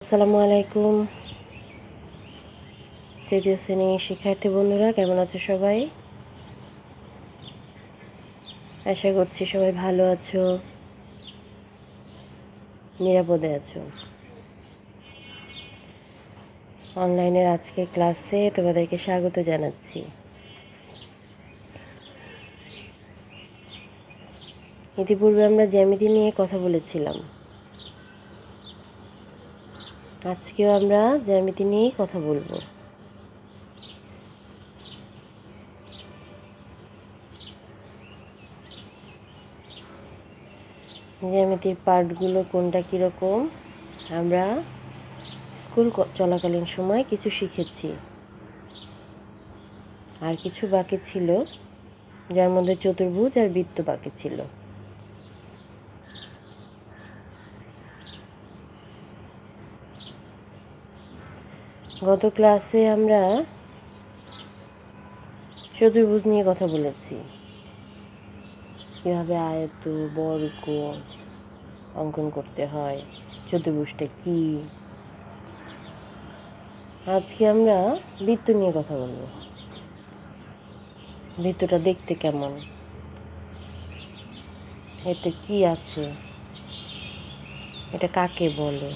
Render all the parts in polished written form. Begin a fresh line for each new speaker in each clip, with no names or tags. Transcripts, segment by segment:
আসসালামু আলাইকুম। তৃতীয় শ্রেণীর শিক্ষার্থী বন্ধুরা কেমন আছো সবাই? আশা করছি সবাই ভালো আছো, নিরাপদে আছো। অনলাইনের আজকের ক্লাসে তোমাদেরকে স্বাগত জানাচ্ছি। ইতিপূর্বে আমরা জ্যামিতি নিয়ে কথা বলেছিলাম। আজকেও আমরা জ্যামিতি নিয়েই কথা বলবো। জ্যামিতির পার্টগুলো কোনটা কীরকম আমরা স্কুল চলাকালীন সময় কিছু শিখেছি, আর কিছু বাকি ছিল, যার মধ্যে চতুর্ভুজ আর বৃত্ত বাকি ছিল। গত ক্লাসে আমরা চতুর্ভুজ নিয়ে কথা বলেছি, কীভাবে আয়ত বর্গ অঙ্কন করতে হয়, চতুর্ভুজটা কি। আজকে আমরা বৃত্ত নিয়ে কথা বলবো। বৃত্তটা দেখতে কেমন, এতে কি আছে, এটা কাকে বলে,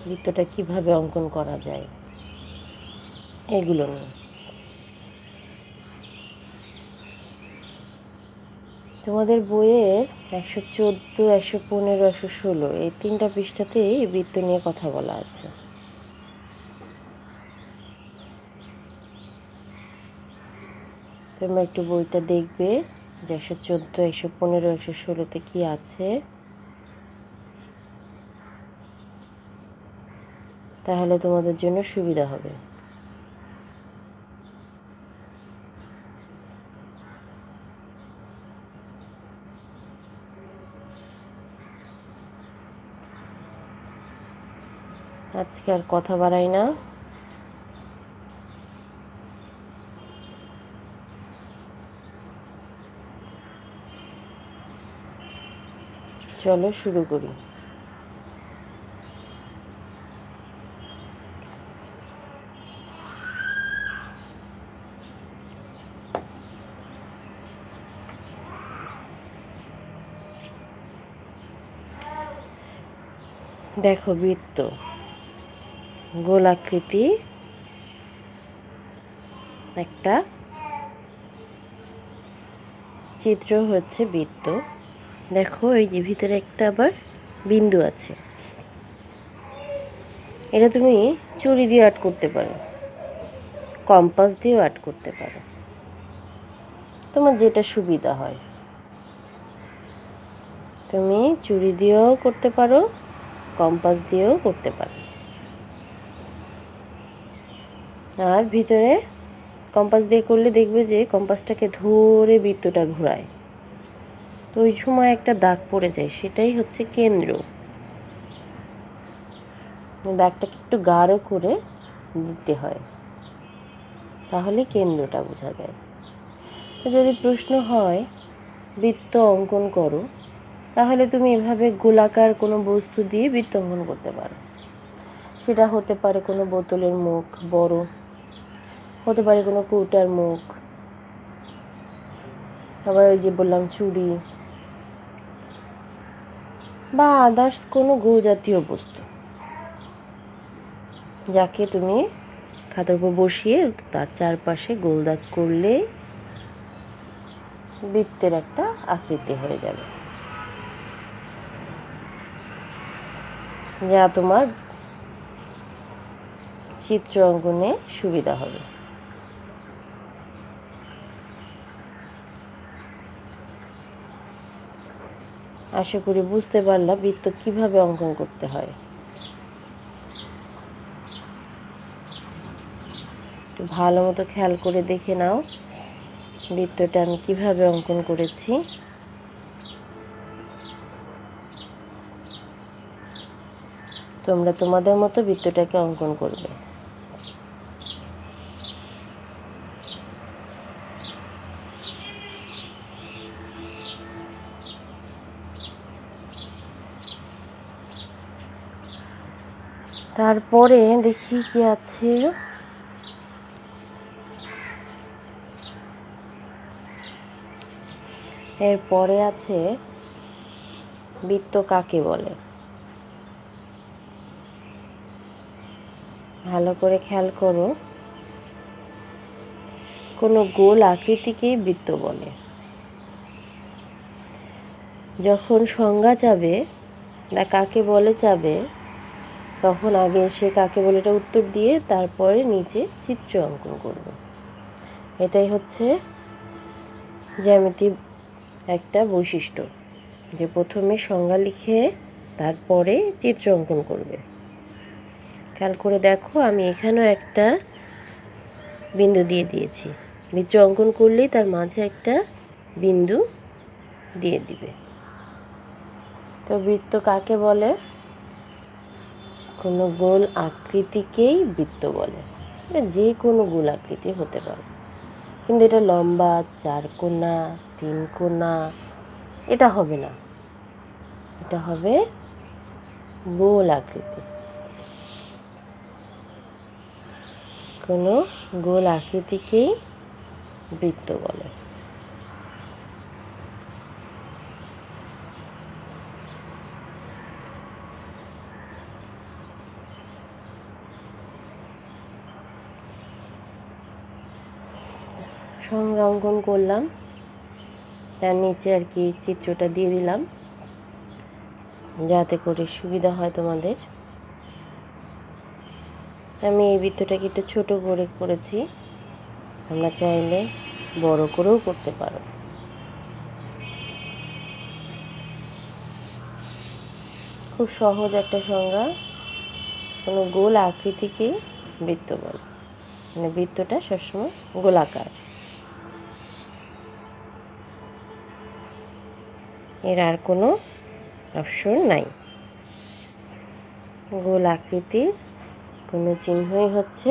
বৃত্তটা কিভাবে অঙ্কন করা যায়, এগুলো নিয়ে। তোমাদের বইয়ের 114, 115, 116 এই 3টা পৃষ্ঠাতেই বৃত্ত নিয়ে কথা বলা আছে। তোমরা একটু বইটা দেখবে যে 114, 115, 116তে কি আছে, তাহলে তোমাদের জন্য সুবিধা হবে। আজকে আর কথা বাড়াই না, চলো শুরু করি। দেখো, বৃত্ত গোলাকৃতি একটা চিত্র হচ্ছে বৃত্ত। দেখো এই যে ভিতরে একটা আবার বিন্দু আছে, এটা তুমি ছুরি দিয়ে আর্ট করতে পারো, কম্পাস দিয়েও আর্ট করতে পারো, তোমার যেটা সুবিধা হয়। তুমি ছুরি দিয়েও করতে পারো, কম্পাস দিয়েও করতে পারো। আর ভিতরে কম্পাস দিয়ে করলে দেখবে যে কম্পাসটাকে ধরে বৃত্তটা ঘোরায়, তো ওই সময় একটা দাগ পড়ে যায়, সেটাই হচ্ছে কেন্দ্র। দাগটাকে একটু গাঢ় করে দিতে হয়, তাহলে কেন্দ্রটা বোঝা যায়। তো যদি প্রশ্ন হয় বৃত্ত অঙ্কন করো, তাহলে তুমি এভাবে গোলাকার কোনো বস্তু দিয়ে বৃত্ত অঙ্কন করতে পারো। সেটা হতে পারে কোনো বোতলের মুখ বড়, হতে পারে কোনো কৌটার মুখ, আবার ওই যে বললাম চুড়ি, বা আদার্স কোনো গোল জাতীয় বস্তু, যাকে তুমি খাতার উপর বসিয়ে তার চারপাশে গোল দাগ করলে বৃত্তের একটা আকৃতি হয়ে যাবে, যা তোমার চিত্র অঙ্কনে সুবিধা হবে। আশা করি বুঝতে পারলাম বৃত্ত কিভাবে অঙ্কন করতে হয়। একটু ভালো মতো খেয়াল করে দেখে নাও বৃত্তটা আমি কিভাবে অঙ্কন করেছি। তোমরা তোমাদের মতো বৃত্তটাকে অঙ্কন করবে। তারপরে দেখি কি আছে। এরপরে আছে বৃত্ত কাকে বলে। ভালো করে খেয়াল করো, কোনো গোল আকৃতিকেই বৃত্ত বলে। যখন সংজ্ঞা চাবে বা কাকে বলে চাবে, তখন আগে সে কাকে বলে এটা উত্তর দিয়ে তারপরে নিচে চিত্র অঙ্কন করবে। এটাই হচ্ছে জ্যামিতির একটা বৈশিষ্ট্য, যে প্রথমে সংজ্ঞা লিখে তারপরে চিত্র অঙ্কন করবে। খেয়াল করে দেখো, আমি এখানেও একটা বিন্দু দিয়ে দিয়েছি। চিত্র অঙ্কন করলেই তার মাঝে একটা বিন্দু দিয়ে দিবে। তো বৃত্ত কাকে বলে? কোনো গোল আকৃতিকেই বৃত্ত বলে। এটা যে কোনো গোল আকৃতি হতে পারে, কিন্তু এটা লম্বা, 4 কোণা, 3 কোণা এটা হবে না। এটা হবে গোল আকৃতি। কোনো গোল আকৃতিকেই বৃত্ত বলে। সংজ্ঞা অঙ্কন করলাম, তার নিচে আর কি চিত্রটা দিয়ে দিলাম, যাতে করে সুবিধা হয় তোমাদের। আমি এই বৃত্তটাকে একটু ছোট করে করেছি, তোমরা চাইলে বড় করেও করতে পারো। খুব সহজ একটা সংজ্ঞা, কোনো গোল আকৃতিকেই বৃত্ত বলে। মানে বৃত্তটা সবসময় গোলাকার। এর আর কোনো অপশন নাই। গোল আকৃতির কোনো চিহ্নই হচ্ছে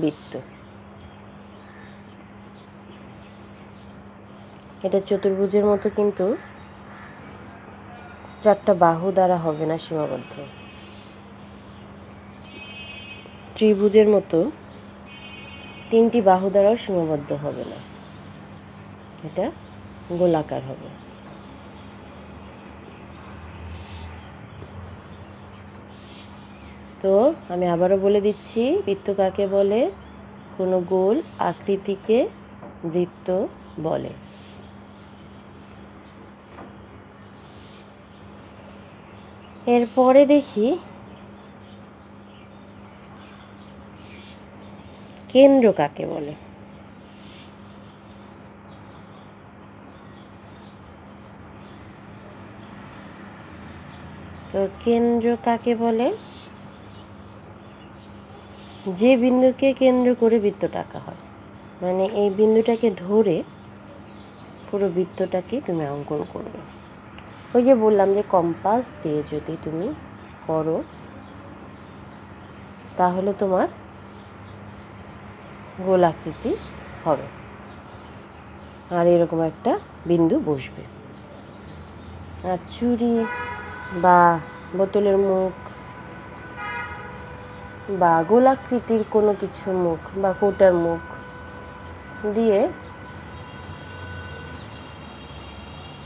বৃত্ত। এটা চতুর্ভুজের মতো কিন্তু 4টা বাহু দ্বারা হবে না সীমাবদ্ধ। ত্রিভুজের মতো 3টি বাহু দ্বারাও সীমাবদ্ধ হবে না। এটা গোলাকার হবে। তো আমি আবারও বলে দিচ্ছি, বৃত্ত কাকে বলে? কোনো গোল আকৃতিকে বৃত্ত বলে। এরপরে দেখি কেন্দ্র কাকে বলে। তো কেন্দ্র কাকে বলে? যে বিন্দুকে কেন্দ্র করে বৃত্তটা আঁকা হয়। মানে এই বিন্দুটাকে ধরে পুরো বৃত্তটাকে তুমি অঙ্কন করবে। ওই যে বললাম যে কম্পাস দিয়ে যদি তুমি করো, তাহলে তোমার গোল আকৃতি হবে আর এরকম একটা বিন্দু বসবে। আর চুড়ি বা বোতলের মুখ বা গোলাকৃতির কোনো কিছু মুখ বা কৌটার মুখ দিয়ে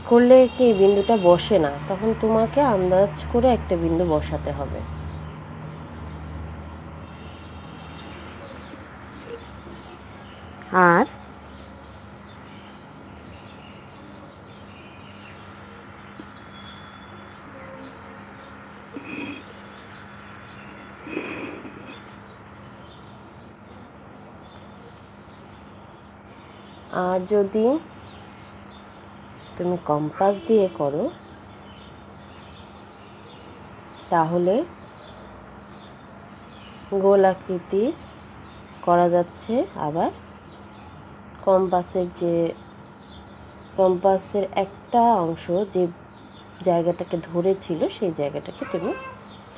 করলে কি বিন্দুটা বসে না, তখন তোমাকে আন্দাজ করে একটা বিন্দু বসাতে হবে। আর যদি তুমি কম্পাস দিয়ে করো, তাহলে গোল আকৃতি করা যাচ্ছে। আবার কম্পাসের একটা অংশ যে জায়গাটাকে ধরেছিল সেই জায়গাটাকে তুমি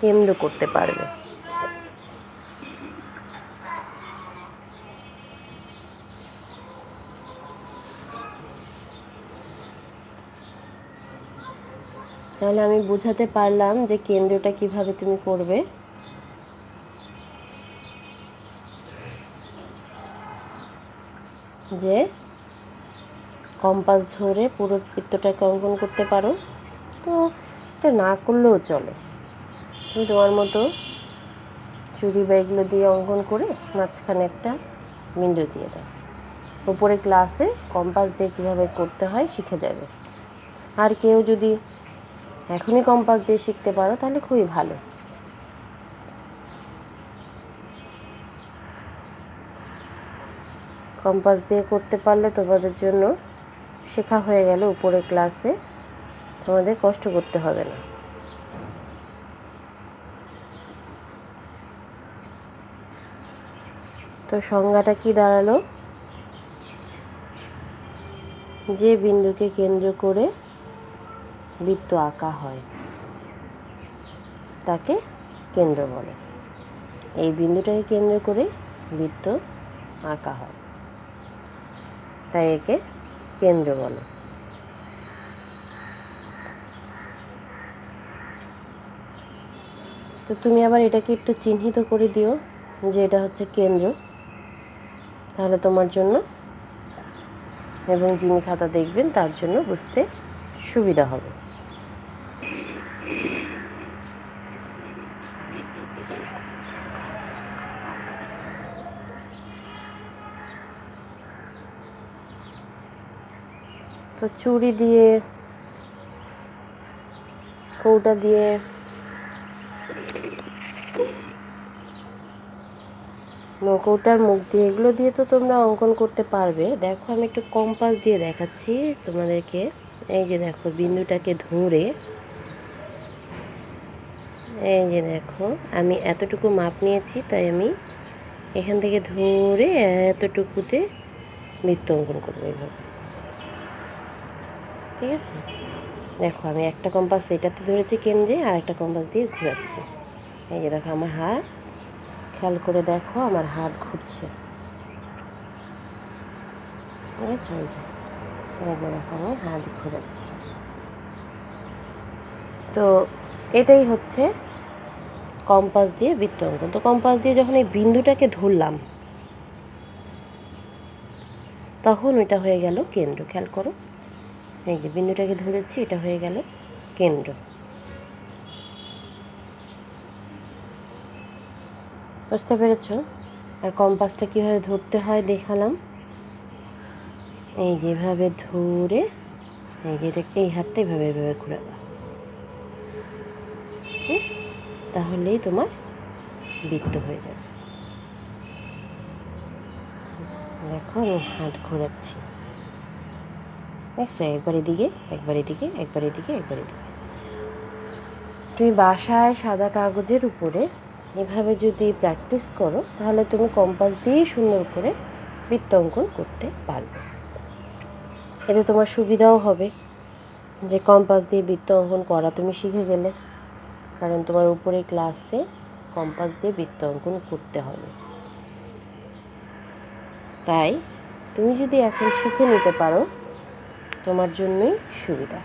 কেন্দ্র করতে পারবে। তাহলে আমি বোঝাতে পারলাম যে কেন্দ্রটা কিভাবে তুমি করবে। যে কম্পাস ধরে পুরো বৃত্তটাকে অঙ্কন করতে পারো, তো এটা না করলেও চলে। তুমি তোমার মতো চুড়ি বা এগুলো দিয়ে অঙ্কন করে মাঝখানে একটা বিন্দু দিয়ে দাও। উপরে ক্লাসে কম্পাস দিয়ে কীভাবে করতে হয় শিখে যাবে। আর কেউ যদি এখনই কম্পাস দিয়ে শিখতে পারো তাহলে খুবই ভালো। কম্পাস দিয়ে করতে পারলে তোমাদের জন্য শেখা হয়ে গেল, উপরে ক্লাসে তোমাদের কষ্ট করতে হবে না। তো সংজ্ঞাটা কি দাঁড়ালো? যে বিন্দুকে কেন্দ্র করে বৃত্ত আঁকা হয় তাকে কেন্দ্র বলে। এই বিন্দুটাকে কেন্দ্র করে বৃত্ত আঁকা হয়, তাই একে কেন্দ্র বলে। তো তুমি আবার এটাকে একটু চিহ্নিত করে দিও যে এটা হচ্ছে কেন্দ্র, তাহলে তোমার জন্য এবং যিনি খাতা দেখবেন তার জন্য বুঝতে সুবিধা হবে। তো চুড়ি দিয়ে, কৌটা দিয়ে, নৌকৌটার মুখ দিয়ে, এগুলো দিয়ে তো তোমরা অঙ্কন করতে পারবে। দেখো আমি একটু কম্পাস দিয়ে দেখাচ্ছি তোমাদেরকে। এই যে দেখো বিন্দুটাকে ধরে, এই যে দেখো আমি এতটুকু মাপ নিয়েছি, তাই আমি এখান থেকে ধরে এতটুকুতে বৃত্ত অঙ্কন করবো এইভাবে। ঠিক আছে, দেখো আমি একটা কম্পাস এটাতে ধরেছি কেন্দ্রে, আর একটা কম্পাস দিয়ে ঘোরাচ্ছি। এই যে দেখো আমার হাত, খেয়াল করে দেখো আমার হাত ঘুরছে। ঠিক আছে, ওই যে দেখো আমি হাত ঘোরাচ্ছি। তো এটাই হচ্ছে কম্পাস দিয়ে বৃত্ত অঙ্কন। তো কম্পাস দিয়ে যখন এই বিন্দুটাকে ধরলাম তখন ওইটা হয়ে গেল কেন্দ্র। খেয়াল করো, এই যে বিন্দুটাকে ধরেছি, এটা হয়ে গেল কেন্দ্র। বুঝতে পেরেছ? আর কম্পাসটা কীভাবে ধরতে হয় দেখালাম। এই যেভাবে ধরে, এই যে এটাকে এই হাতটা এইভাবে এইভাবে ঘোরাবা, তাহলেই তোমার বৃত্ত হয়ে যাবে। দেখো আমি হাত ঘোরাচ্ছি, দেখছো? একবার এদিকে, একবার এদিকে, একবার এদিকে, একবার এদিকে। তুমি বাসায় সাদা কাগজের উপরে এভাবে যদি প্র্যাকটিস করো তাহলে তুমি কম্পাস দিয়েই সুন্দর করে বৃত্ত অঙ্কন করতে পারবে। এতে তোমার সুবিধাও হবে যে কম্পাস দিয়ে বৃত্ত অঙ্কন করা তুমি শিখে গেলে, কারণ তোমার উপরে ক্লাসে কম্পাস দিয়ে বৃত্ত অঙ্কন করতে হবে। তাই তুমি যদি এখন শিখে নিতে পারো তোমার জন্যই সুবিধা।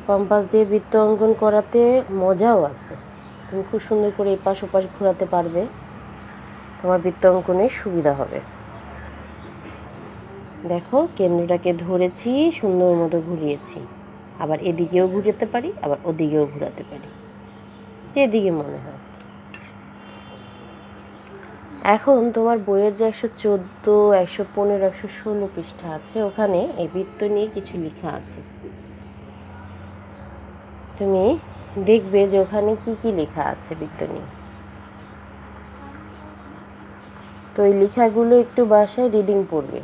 কম্পাস দিয়ে বৃত্ত অঙ্কন করাতে মজাও আছে। তুমি খুব সুন্দর করে এপাশ ওপাশ ঘোরাতে পারবে, তোমার বৃত্ত অঙ্কনের সুবিধা হবে। দেখো কেন্দ্রটাকে ধরেছি, সুন্দর মতো ঘুরিয়েছি, আবার এদিকেও ঘুরাতে পারি, আবার ওদিকেও ঘোরাতে পারি, যেদিকে মনে হয়। এখন তোমার বইয়ের যে 114, 115, 116 পৃষ্ঠা আছে, ওখানে এই বৃত্ত নিয়ে কিছু লেখা আছে। তুমি দেখবে যে ওখানে কি কি লেখা আছে বৃত্ত নিয়ে। তো এই লেখাগুলো একটু বাসায় রিডিং পড়বে।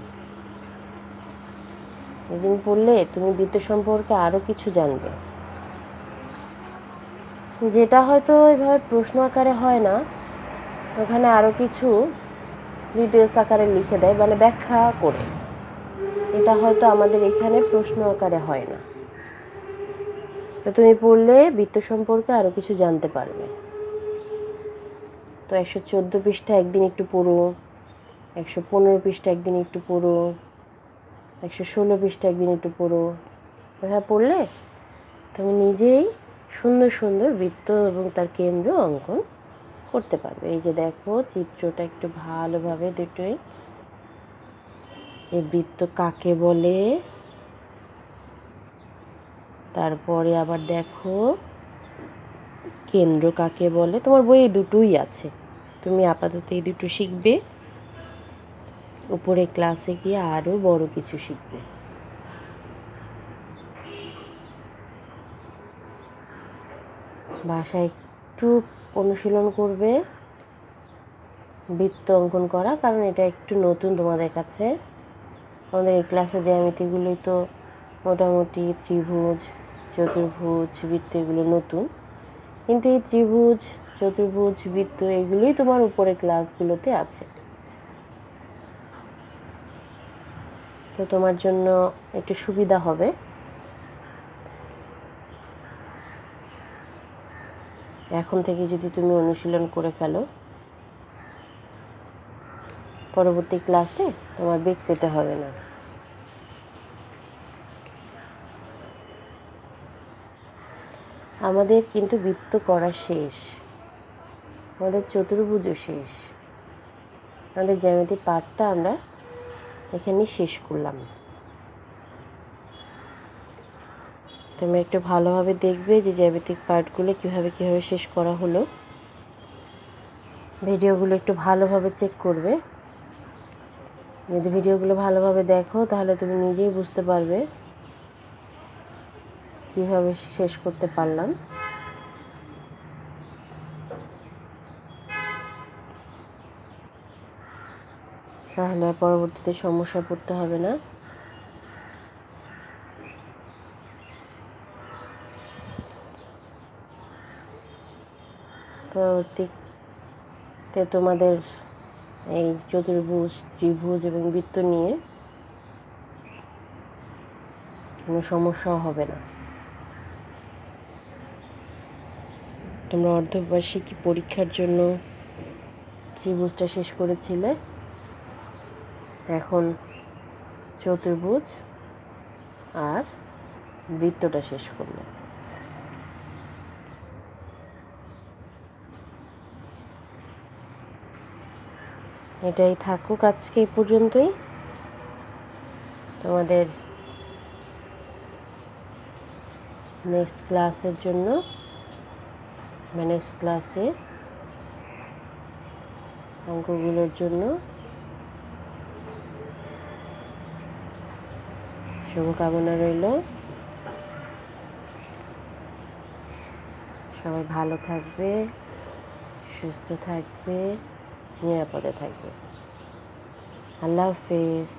রিডিং পড়লে তুমি বৃত্ত সম্পর্কে আরও কিছু জানবে, যেটা হয়তো এভাবে প্রশ্ন আকারে হয় না, ওখানে আরও কিছু ডিটেলস আকারে লিখে দেয়, মানে ব্যাখ্যা করে। এটা হয়তো আমাদের এখানে প্রশ্ন আকারে হয় না। তো তুমি পড়লে বৃত্ত সম্পর্কে আরও কিছু জানতে পারবে। তো 114 পৃষ্ঠা একদিন একটু পড়ো, 115 পৃষ্ঠা একদিন একটু পড়ো, 116 পৃষ্ঠা একদিন একটু পড়ো। এভাবে পড়লে তুমি নিজেই সুন্দর সুন্দর বৃত্ত এবং তার কেন্দ্র অঙ্কন করতে পারবে। এই যে দেখো চিত্রটা একটু ভালোভাবে দুটোই, এই বৃত্ত কাকে বলে, তারপরে আবার দেখো কেন্দ্র কাকে বলে। তোমার বইয়ে দুটোই আছে, তুমি আপাতত এই দুটো শিখবে, উপরে ক্লাসে গিয়ে আরও বড় কিছু শিখবে। বাসায় একটু অনুশীলন করবে বৃত্ত অঙ্কন করা, কারণ এটা একটু নতুন তোমাদের কাছে। আমাদের এই ক্লাসে জ্যামিতিগুলোই তো মোটামুটি ত্রিভুজ, চতুর্ভুজ, বৃত্ত এগুলো নতুন, কিন্তু এই ত্রিভুজ, চতুর্ভুজ, বৃত্ত এগুলোই তোমার উপরে ক্লাসগুলোতে আছে। তো তোমার জন্য একটু সুবিধা হবে। এখন থেকে যদি তুমি অনুশীলন করে ফেলো, পরবর্তী ক্লাসে তোমার বেগ পেতে হবে না। আমাদের কিন্তু বৃত্ত করা শেষ, আমাদের চতুর্ভুজও শেষ, আমাদের জ্যামিতি পাঠটা আমরা এখানেই শেষ করলাম। তোমরা একটু ভালোভাবে দেখবে যে জ্যামিতিক পার্টগুলো কীভাবে শেষ করা হলো। ভিডিওগুলো একটু ভালোভাবে চেক করবে। যদি ভিডিওগুলো ভালোভাবে দেখো তাহলে তুমি নিজেই বুঝতে পারবে কীভাবে শেষ করতে পারলাম। তাহলে আর পরবর্তীতে সমস্যা পড়তে হবে না। পরবর্তীতে তোমাদের এই চতুর্ভুজ, ত্রিভুজ এবং বৃত্ত নিয়ে কোনো সমস্যাও হবে না। তোমরা অর্ধবার্ষিকী পরীক্ষার জন্য ত্রিভুজটা শেষ করেছিলে, এখন চতুর্ভুজ আর বৃত্তটা শেষ করলে। এটাই থাকুক আজকে এই পর্যন্তই। তোমাদের নেক্সট ক্লাসের জন্য, নেক্সট ক্লাসে অঙ্কগুলোর জন্য শুভকামনা রইল। সবাই ভালো থাকবে, সুস্থ থাকবে, নিরাপদে থাকবে। আল্লাহ হাফেজ।